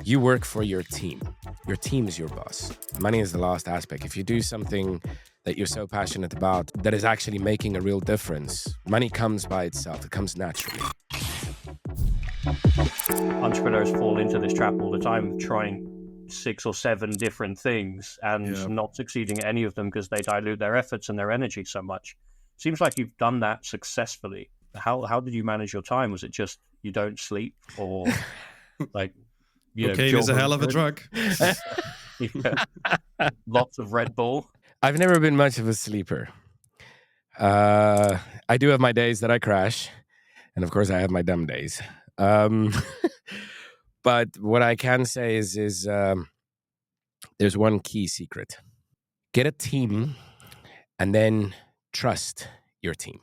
You work for your team. Your team is your boss. Money is the last aspect. If you do something that you're so passionate about that is actually making a real difference, money comes by itself. It comes naturally. Entrepreneurs fall into this trap all the time of trying 6 or 7 different things and not succeeding at any of them because they dilute their efforts and their energy so much. Seems like you've done that successfully. How did you manage your time? Was it just you don't sleep, or like cocaine is a hell of a drug? Lots of Red Bull. I've never been much of a sleeper. I do have my days that I crash, and of course I have my dumb days. But what I can say is there's one key secret. Get a team and then trust your team.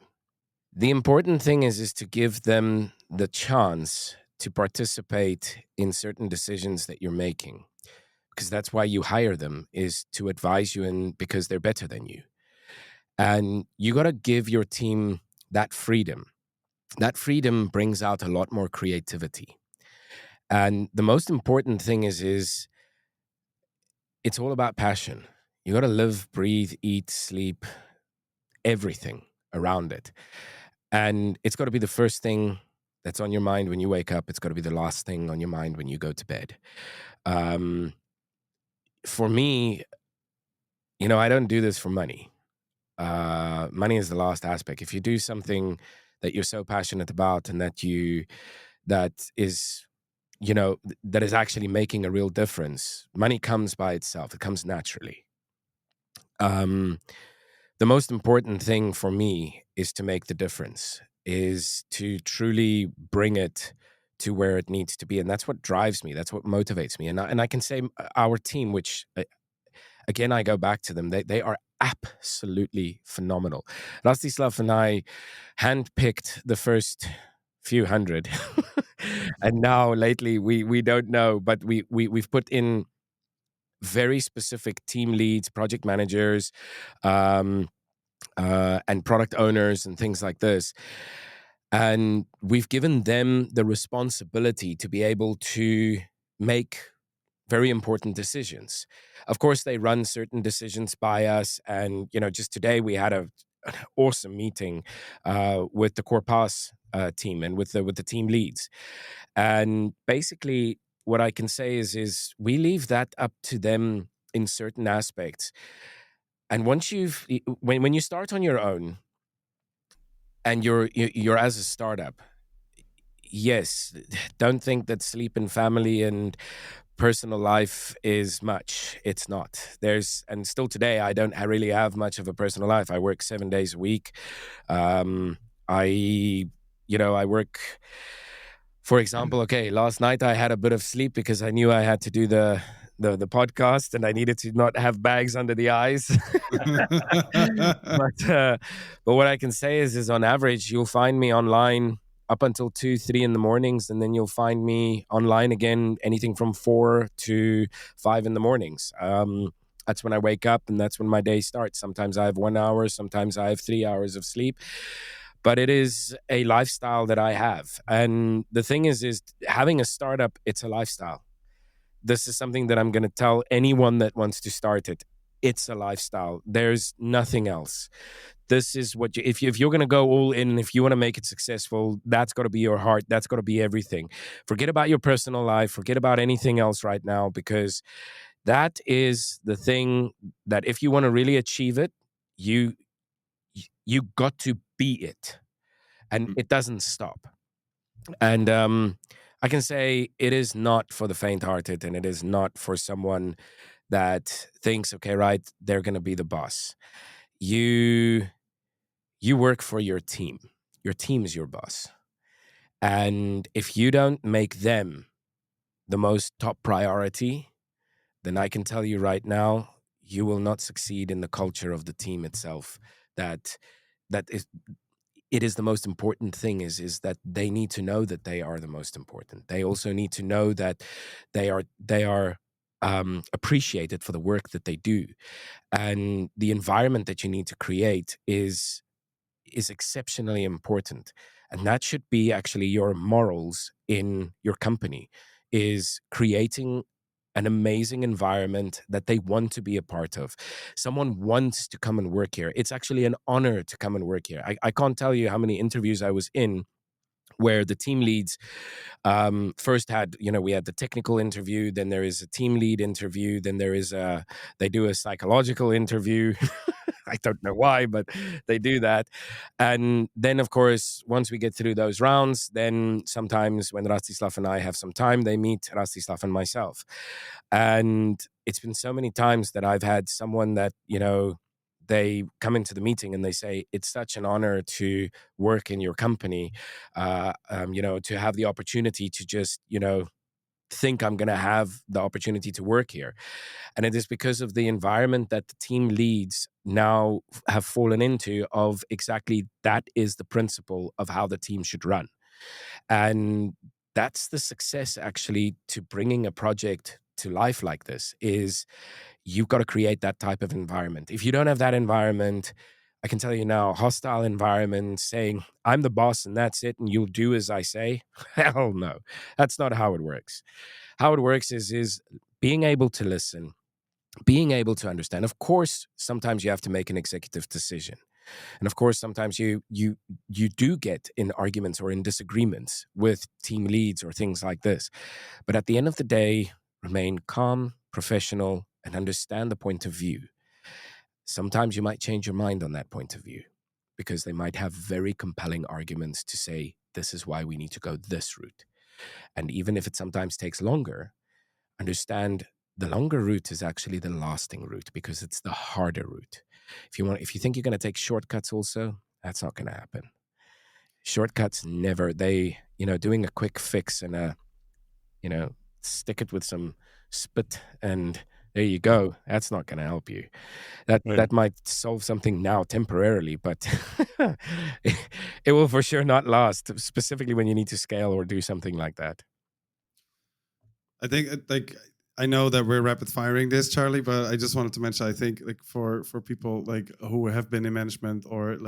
The important thing is to give them the chance to participate in certain decisions that you're making, because that's why you hire them, is to advise you, and because they're better than you. And you got to give your team that freedom. That freedom brings out a lot more creativity. And the most important thing is it's all about passion. You got to live, breathe, eat, sleep, everything around it. And it's got to be the first thing that's on your mind when you wake up. It's got to be the last thing on your mind when you go to bed. For me, I don't do this for money. Money is the last aspect. If you do something that you're so passionate about and that is actually making a real difference, money comes by itself. It comes naturally. The most important thing for me is to make the difference, is to truly bring it to where it needs to be. And that's what drives me. That's what motivates me. And I can say our team, which again, I go back to them, they are absolutely phenomenal. Rastislav and I handpicked the first few hundred. And now lately we don't know, but we've put in very specific team leads, project managers, and product owners and things like this. And we've given them the responsibility to be able to make very important decisions. Of course, they run certain decisions by us. And, just today we had an awesome meeting with the Core Pass team and with the team leads. And basically what I can say is we leave that up to them in certain aspects. And once when you start on your own and you're as a startup, yes, don't think that sleep and family and personal life is much. It's not. And still today, I really have much of a personal life. I work 7 days a week. I work, for example, last night I had a bit of sleep because I knew I had to do the podcast and I needed to not have bags under the eyes. But what I can say is on average, you'll find me online up until 2-3 in the mornings, and then you'll find me online again anything from 4 to 5 in the mornings. That's when I wake up, and that's when my day starts. Sometimes I have 1 hour, sometimes I have 3 hours of sleep. But it is a lifestyle that I have. And the thing is having a startup, it's a lifestyle. This is something that I'm going to tell anyone that wants to start it. It's a lifestyle. There's nothing else. This is what if you're going to go all in, if you want to make it successful, that's got to be your heart. That's got to be everything. Forget about your personal life. Forget about anything else right now, because that is the thing that if you want to really achieve it, you got to be it. And it doesn't stop. And I can say it is not for the faint-hearted, and it is not for someone that thinks, okay, right, they're going to be the boss. You work for your team. Your team is your boss. And if you don't make them the most top priority, then I can tell you right now, you will not succeed in the culture of the team itself. It is the most important thing is that they need to know that they are the most important. They also need to know that they are appreciated for the work that they do. And the environment that you need to create is exceptionally important. And that should be actually your morals in your company. is creating an amazing environment that they want to be a part of. Someone wants to come and work here. It's actually an honor to come and work here. I can't tell you how many interviews I was in where the team leads first had, we had the technical interview, then there is a team lead interview, then they do a psychological interview. I don't know why, but they do that. And then, of course, once we get through those rounds, then sometimes when Rastislav and I have some time, they meet Rastislav and myself. And it's been so many times that I've had someone that, they come into the meeting and they say, it's such an honor to work in your company, to have the opportunity to just, think I'm going to have the opportunity to work here. And it is because of the environment that the team leads now have fallen into of exactly that is the principle of how the team should run. And that's the success actually to bringing a project to life like this is you've got to create that type of environment. If you don't have that environment, I can tell you now, hostile environment saying, I'm the boss and that's it, and you'll do as I say. Hell no. That's not how it works. How it works is being able to listen, being able to understand. Of course, sometimes you have to make an executive decision. And of course, sometimes you do get in arguments or in disagreements with team leads or things like this. But at the end of the day, remain calm, professional, and understand the point of view. Sometimes you might change your mind on that point of view because they might have very compelling arguments to say, this is why we need to go this route. And even if it sometimes takes longer, understand the longer route is actually the lasting route because it's the harder route. If you think you're going to take shortcuts also, that's not going to happen. Shortcuts never, doing a quick fix and stick it with some spit and there you go. That's not going to help you. That might solve something now temporarily, but it will for sure not last, specifically when you need to scale or do something like that. I think I know that we're rapid firing this, Charlie, but I just wanted to mention, I think for people who have been in management or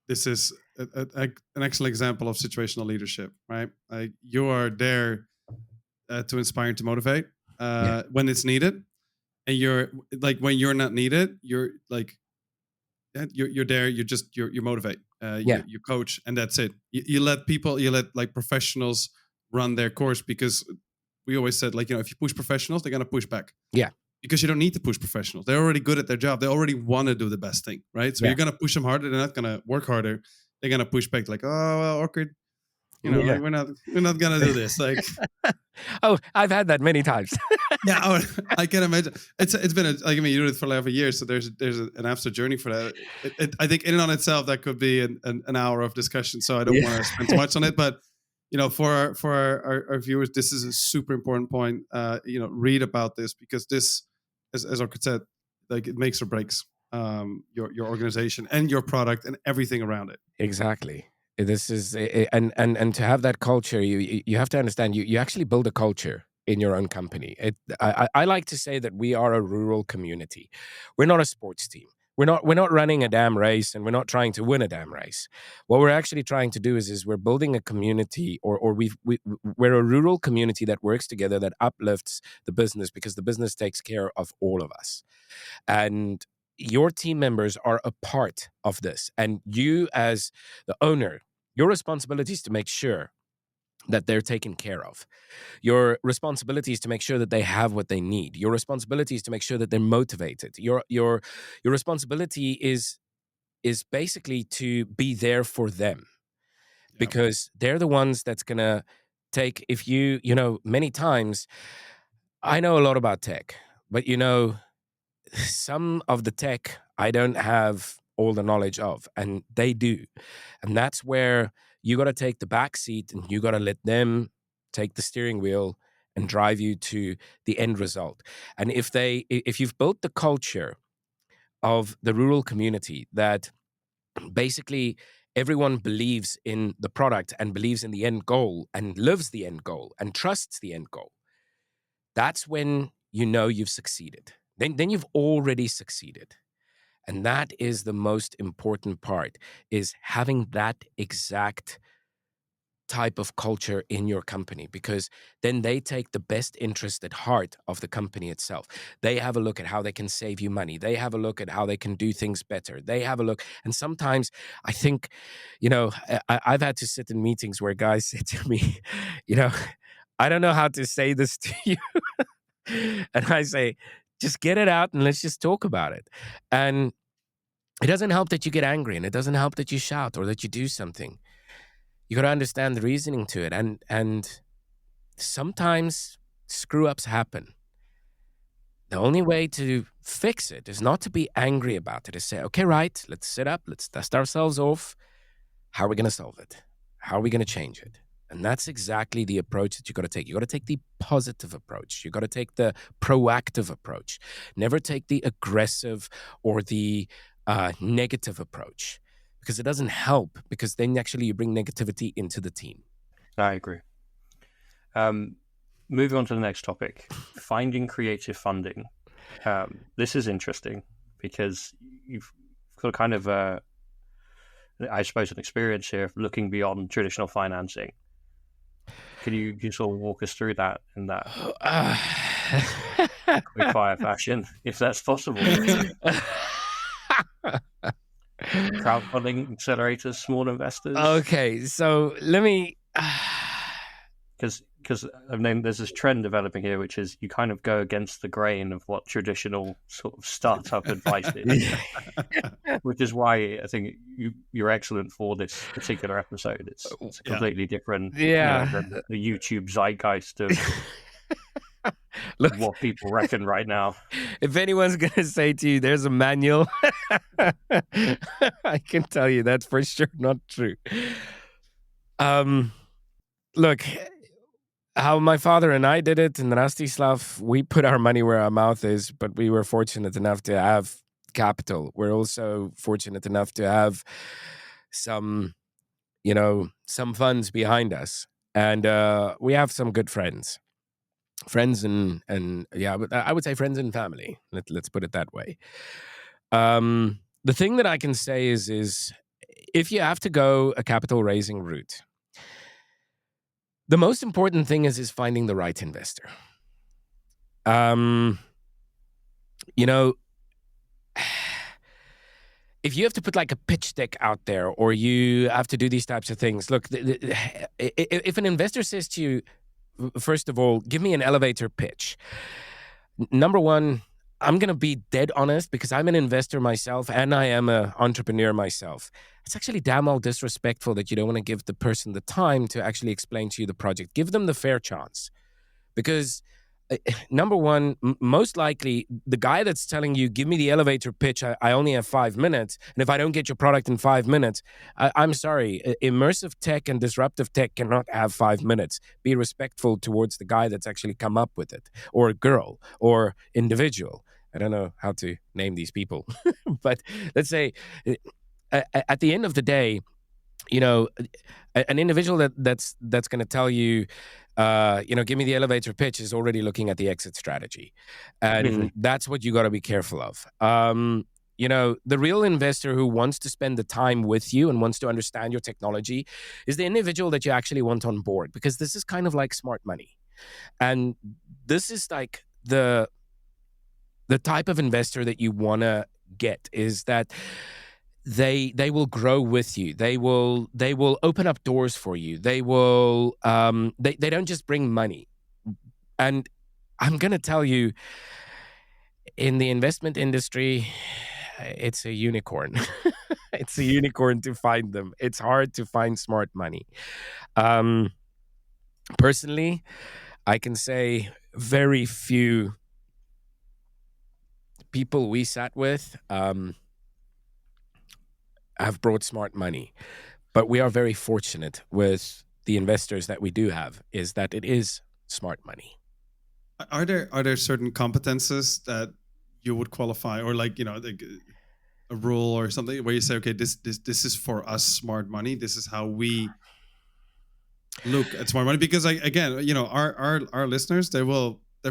this is an excellent example of situational leadership, right? You are there to inspire and to motivate when it's needed. And you're when you're not needed, you're you're there. You motivate. You coach, and that's it. You let professionals run their course because we always said if you push professionals, they're gonna push back. Yeah. Because you don't need to push professionals. They're already good at their job. They already want to do the best thing, right? So you're gonna push them harder. They're not gonna work harder. They're gonna push back oh, well, Ockert, we're not gonna do this. Oh, I've had that many times. Yeah, I can imagine. It's been you do it for 11 years, so there's an absolute journey for that. I think in and on itself that could be an hour of discussion. So I don't want to spend too much on it, but for our viewers, this is a super important point. Read about this because this, as Ockert said, it makes or breaks your organization and your product and everything around it. Exactly. This is and to have that culture, you have to understand you actually build a culture in your own company. I like to say that we are a rural community. We're not a sports team. We're not running a damn race and we're not trying to win a damn race. What we're actually trying to do is we're building a community we're a rural community that works together, that uplifts the business because the business takes care of all of us. And your team members are a part of this. And you as the owner, your responsibility is to make sure that they're taken care of. Your responsibility is to make sure that they have what they need. Your responsibility is to make sure that they're motivated. Your responsibility is basically to be there for them because they're the ones that's going to take, if many times, I know a lot about tech, but some of the tech I don't have all the knowledge of, and they do. And that's where you got to take the back seat and you got to let them take the steering wheel and drive you to the end result. And if you've built the culture of the rural community that basically everyone believes in the product and believes in the end goal and lives the end goal and trusts the end goal, that's when you've succeeded. Then you've already succeeded. And that is the most important part, is having that exact type of culture in your company, because then they take the best interest at heart of the company itself. They have a look at how they can save you money. They have a look at how they can do things better. They have a look. And sometimes I think, I've had to sit in meetings where guys say to me, I don't know how to say this to you. And I say, just get it out and let's just talk about it. And it doesn't help that you get angry, and it doesn't help that you shout or that you do something. You got to understand the reasoning to it. And sometimes screw ups happen. The only way to fix it is not to be angry about it, is say, okay, right, let's sit up, let's dust ourselves off. How are we going to solve it? How are we going to change it? And that's exactly the approach that you got to take. You got to take the positive approach. You got to take the proactive approach. Never take the aggressive or the negative approach, because it doesn't help, because then actually you bring negativity into the team. I agree. Moving on to the next topic, finding creative funding. This is interesting because you've got kind of, I suppose, an experience here of looking beyond traditional financing. Can you sort of walk us through that in that quick fire fashion, if that's possible? Crowdfunding accelerators, small investors. Okay, so let me, because I've named, there's this trend developing here, which is you kind of go against the grain of what traditional sort of startup advice is, which is why I think you're excellent for this particular episode. It's a completely different, than the YouTube zeitgeist of look, what people reckon right now. If anyone's going to say to you, there's a manual, I can tell you that's for sure not true. Look, how my father and I did it in Rastislav, we put our money where our mouth is, but we were fortunate enough to have capital. We're also fortunate enough to have some funds behind us. And we have some good friends. And but I would say friends and family. Let's put it that way. The thing that I can say is if you have to go a capital raising route, the most important thing is finding the right investor. If you have to put like a pitch deck out there, or you have to do these types of things, look, if an investor says to you, first of all, give me an elevator pitch. Number one, I'm going to be dead honest, because I'm an investor myself and I am an entrepreneur myself. It's actually damn well disrespectful that you don't want to give the person the time to actually explain to you the project. Give them the fair chance. Because number one, most likely the guy that's telling you, give me the elevator pitch, I only have 5 minutes. And if I don't get your product in 5 minutes, I'm sorry, immersive tech and disruptive tech cannot have 5 minutes. Be respectful towards the guy that's actually come up with it, or a girl, or individual. I don't know how to name these people, but let's say at the end of the day, an individual that's going to tell you, give me the elevator pitch, is already looking at the exit strategy. And that's what you got to be careful of. The real investor who wants to spend the time with you and wants to understand your technology is the individual that you actually want on board, because this is kind of like smart money. And this is like the type of investor that you want to get, is that they will grow with you. They will open up doors for you. They will they don't just bring money. And I'm going to tell you, in the investment industry, it's a unicorn. It's a unicorn to find them. It's hard to find smart money. Personally, I can say very few people we sat with have brought smart money. But we are very fortunate with the investors that we do have, is that it is smart money. Are there certain competences that you would qualify, or like a rule or something where you say, okay, this is for us smart money. This is how we look at smart money. Because our listeners, they're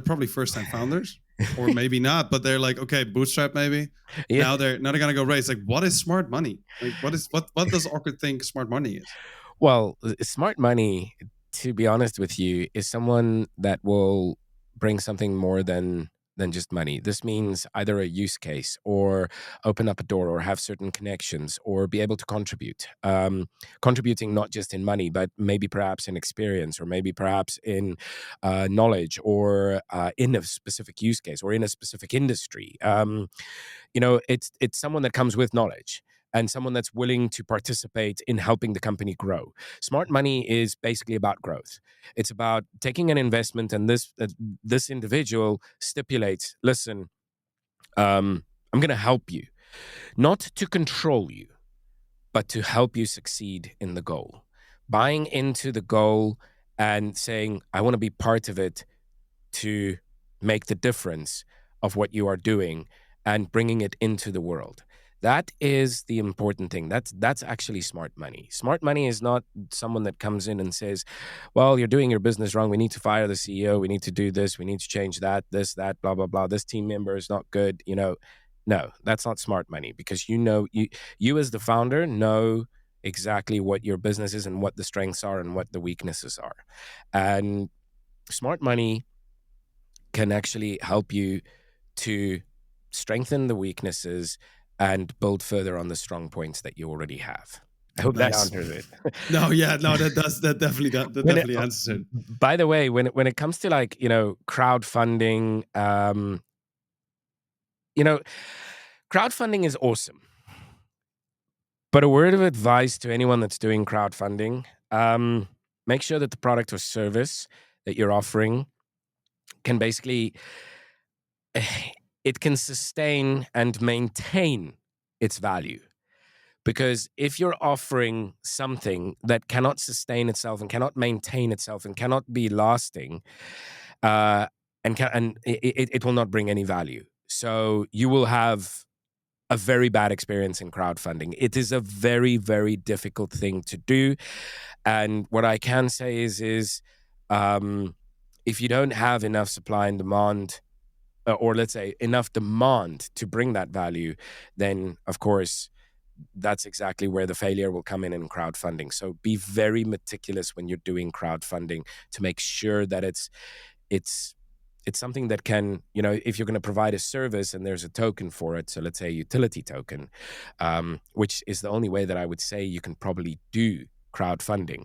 probably first time founders. Or maybe not, but they're like, okay, bootstrap maybe. Yeah. Now they're gonna go raise. Like, what is smart money? Like, what does Ockert think smart money is? Well, smart money, to be honest with you, is someone that will bring something more than just money. This means either a use case or open up a door or have certain connections or be able to contribute. Contributing not just in money, but maybe perhaps in experience or maybe perhaps in knowledge or in a specific use case or in a specific industry. It's someone that comes with knowledge and someone that's willing to participate in helping the company grow. Smart money is basically about growth. It's about taking an investment, and this individual stipulates, listen, I'm going to help you, not to control you, but to help you succeed in the goal. Buying into the goal and saying, I want to be part of it to make the difference of what you are doing and bringing it into the world. That is the important thing. That's actually smart money. Smart money is not someone that comes in and says, well, you're doing your business wrong. We need to fire the CEO. We need to do this. We need to change that, this, that, blah, blah, blah. This team member is not good. No, that's not smart money, because you as the founder know exactly what your business is and what the strengths are and what the weaknesses are. And smart money can actually help you to strengthen the weaknesses and build further on the strong points that you already have. I hope that answers it. That definitely answers it. By the way, when it comes to crowdfunding, crowdfunding is awesome. But a word of advice to anyone that's doing crowdfunding, make sure that the product or service that you're offering can basically, it can sustain and maintain its value. Because if you're offering something that cannot sustain itself and cannot maintain itself and cannot be lasting, it will not bring any value. So you will have a very bad experience in crowdfunding. It is a very, very difficult thing to do. And what I can say is if you don't have enough supply and demand, or let's say enough demand to bring that value, then of course, that's exactly where the failure will come in crowdfunding. So be very meticulous when you're doing crowdfunding to make sure that it's something that can, if you're going to provide a service and there's a token for it, so let's say a utility token, which is the only way that I would say you can probably do crowdfunding,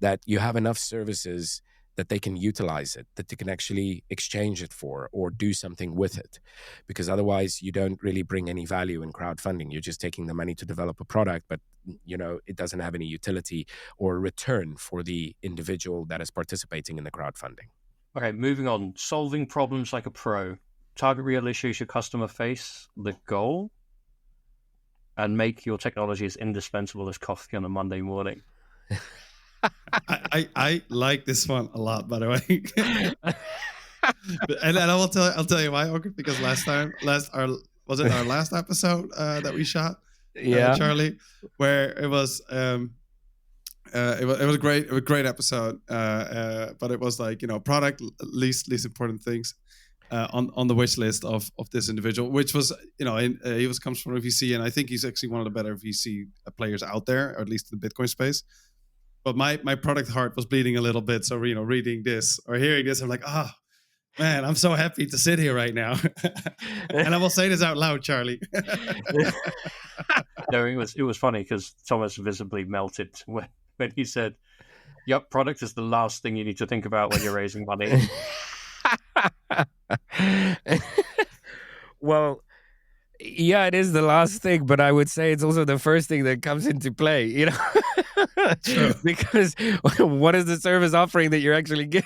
that you have enough services that they can utilize it, that they can actually exchange it for or do something with it. Because otherwise you don't really bring any value in crowdfunding. You're just taking the money to develop a product, but it doesn't have any utility or return for the individual that is participating in the crowdfunding. Okay, moving on. Solving problems like a pro. Target real issues your customer face, the goal, and make your technology as indispensable as coffee on a Monday morning. I like this one a lot, by the way. and I'll tell you why, Ockert, because was it our last episode that we shot? Charlie, where it was it was a great episode, but it was like, product least important things on the wish list of this individual, which was, he comes from a VC, and I think he's actually one of the better VC players out there, or at least in the Bitcoin space. But my product heart was bleeding a little bit. So, reading this or hearing this, I'm like, man, I'm so happy to sit here right now. And I will say this out loud, Charlie. No, it was funny because Thomas visibly melted when he said, yep, product is the last thing you need to think about when you're raising money. Well, yeah, it is the last thing, but I would say it's also the first thing that comes into play, True. Because what is the service offering that you're actually getting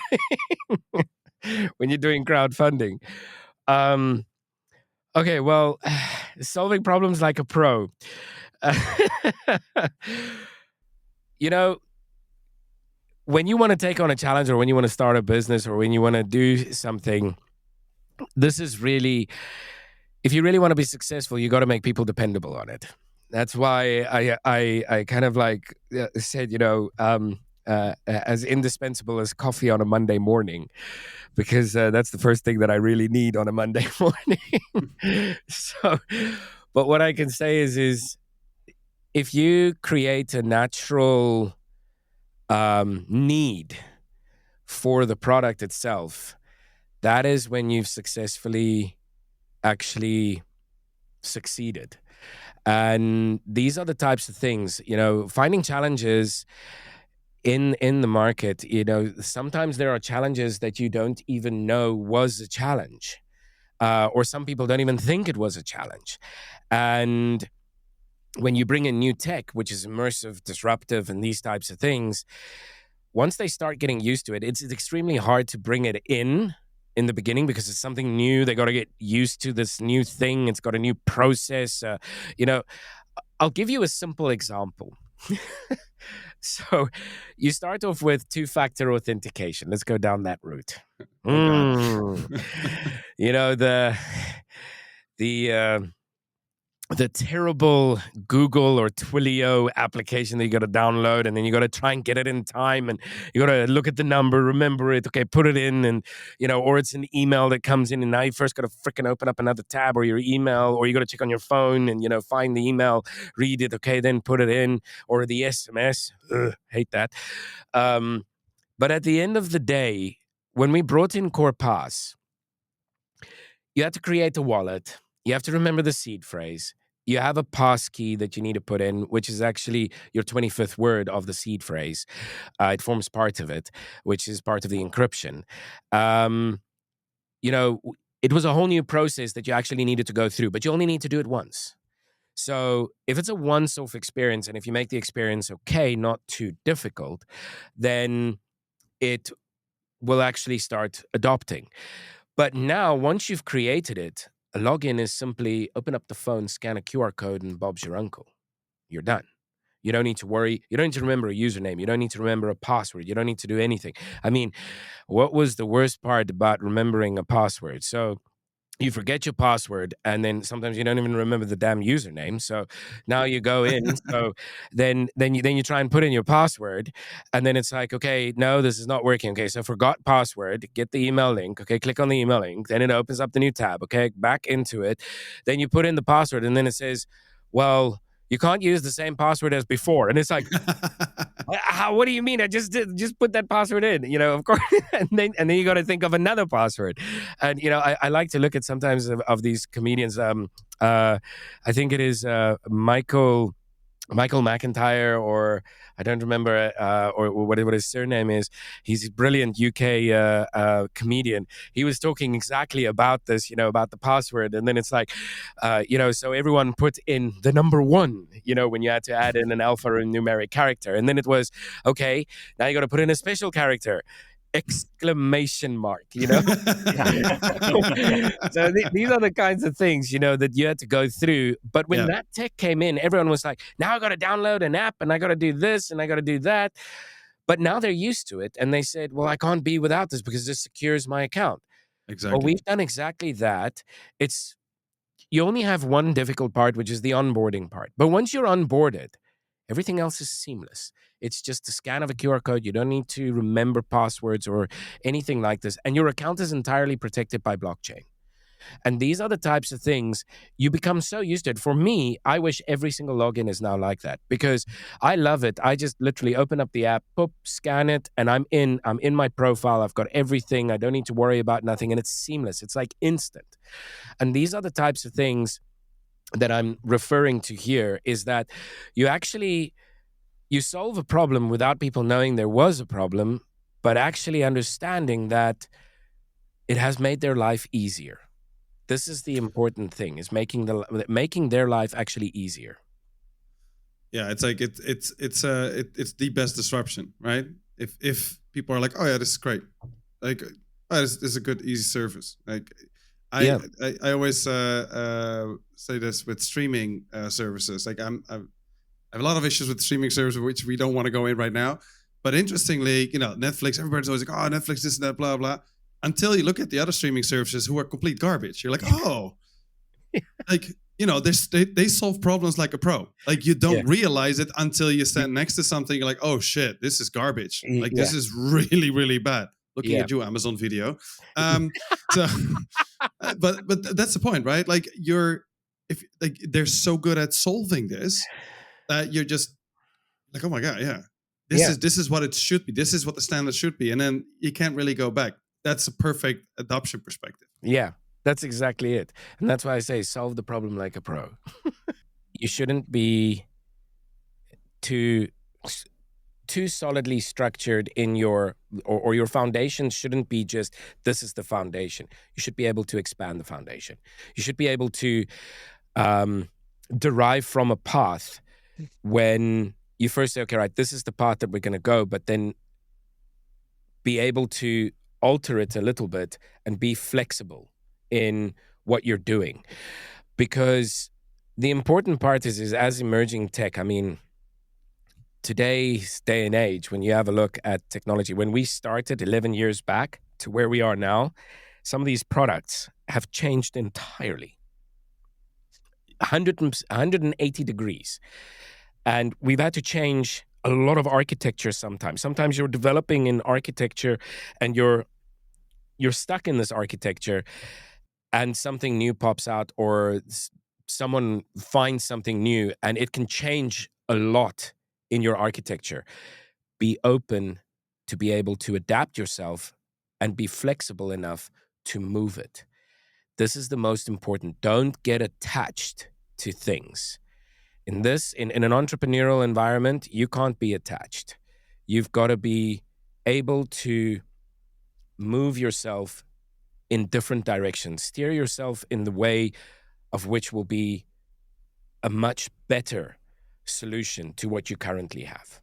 when you're doing crowdfunding? Okay, well, solving problems like a pro. When you want to take on a challenge, or when you want to start a business, or when you want to do something, this is really, if you really want to be successful, you got to make people dependable on it. That's why I kind of like said, as indispensable as coffee on a Monday morning, because that's the first thing that I really need on a Monday morning. So, but what I can say is if you create a natural need for the product itself, that is when you've successfully actually succeeded. And these are the types of things, finding challenges in the market. Sometimes there are challenges that you don't even know was a challenge, or some people don't even think it was a challenge. And when you bring in new tech, which is immersive, disruptive, and these types of things, once they start getting used to it, it's extremely hard to bring it in the beginning, because it's something new. They got to get used to this new thing. It's got a new process. I'll give you a simple example. So you start off with two-factor authentication. Let's go down that route. Oh God. The the terrible Google or Twilio application that you got to download, and then you got to try and get it in time, and you got to look at the number, remember it, okay, put it in, and or it's an email that comes in, and now you first got to freaking open up another tab or your email, or you got to check on your phone and find the email, read it, okay, then put it in, or the SMS. Ugh, hate that. But at the end of the day, when we brought in Core Pass, you have to create a wallet. You have to remember the seed phrase. You have a pass key that you need to put in, which is actually your 25th word of the seed phrase. It forms part of it, which is part of the encryption. It was a whole new process that you actually needed to go through, but you only need to do it once. So if it's a once-off experience, and if you make the experience okay, not too difficult, then it will actually start adopting. But now, once you've created it, a login is simply open up the phone, scan a QR code, and Bob's your uncle. You're done. You don't need to worry. You don't need to remember a username. You don't need to remember a password. You don't need to do anything. I mean, what was the worst part about remembering a password? So you forget your password, and then sometimes you don't even remember the damn username. So now you go in. So then you try and put in your password, and then it's like, okay, no, this is not working. Okay, so forgot password. Get the email link. Okay, click on the email link. Then it opens up the new tab. Okay, back into it. Then you put in the password, and then it says, well, you can't use the same password as before. And it's like, what do you mean? I just put that password in, of course. and then you got to think of another password. And, I like to look at sometimes of these comedians. I think it is Michael McIntyre, or I don't remember, or what his surname is. He's a brilliant UK comedian. He was talking exactly about this, about the password. And then it's like, so everyone put in the number 1, when you had to add in an alphanumeric character. And then it was, okay, now you got to put in a special character. Exclamation mark, So these are the kinds of things, that you had to go through. But when that tech came in, everyone was like, now I got to download an app, and I got to do this, and I got to do that. But now they're used to it, and they said, well, I can't be without this because this secures my account. Exactly. Well, we've done exactly that. You only have one difficult part, which is the onboarding part. But once you're onboarded, everything else is seamless. It's just a scan of a QR code. You don't need to remember passwords or anything like this. And your account is entirely protected by blockchain. And these are the types of things you become so used to it. For me, I wish every single login is now like that, because I love it. I just literally open up the app, boop, scan it, and I'm in my profile. I've got everything. I don't need to worry about nothing. And it's seamless. It's like instant. And these are the types of things that I'm referring to here, is that you solve a problem without people knowing there was a problem, but actually understanding that it has made their life easier. This is the important thing, is making their life actually easier. Yeah, it's like it's the best disruption, right? If people are like, oh yeah, this is great, like, oh, this is a good, easy service. Like, I always say this with streaming services. Like, I have a lot of issues with streaming services, which we don't want to go in right now. But interestingly, Netflix, everybody's always like, oh, Netflix, this and that, blah, blah. Until you look at the other streaming services who are complete garbage. You're like, oh, like, they solve problems like a pro. Like, you don't realize it until you stand next to something. You're like, oh, shit, this is garbage. Like, this is really, really bad. Looking at you, Amazon Video. So, but that's the point, right? Like, they're so good at solving this, you're just like, oh my God, yeah. This is what it should be. This is what the standard should be. And then you can't really go back. That's a perfect adoption perspective. Yeah, that's exactly it. And that's why I say solve the problem like a pro. You shouldn't be too solidly structured in your, or your foundation shouldn't be just, this is the foundation. You should be able to expand the foundation. You should be able to derive from a path when you first say, okay, right, this is the path that we're going to go, but then be able to alter it a little bit and be flexible in what you're doing. Because the important part is as emerging tech, I mean, today's day and age, when you have a look at technology, when we started 11 years back to where we are now, some of these products have changed entirely. 180 degrees. And we've had to change a lot of architecture sometimes. Sometimes you're developing in architecture and you're stuck in this architecture and something new pops out or someone finds something new and it can change a lot in your architecture. Be open to be able to adapt yourself and be flexible enough to move it. This is the most important. Don't get attached to things. In an entrepreneurial environment, you can't be attached. You've got to be able to move yourself in different directions, steer yourself in the way of which will be a much better solution to what you currently have.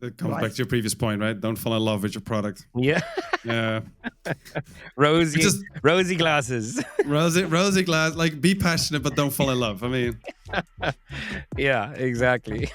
That comes back to your previous point, right? Don't fall in love with your product. Yeah. Yeah. Rosy glasses. rosy glass. Like, be passionate, but don't fall in love. I mean. Yeah, exactly.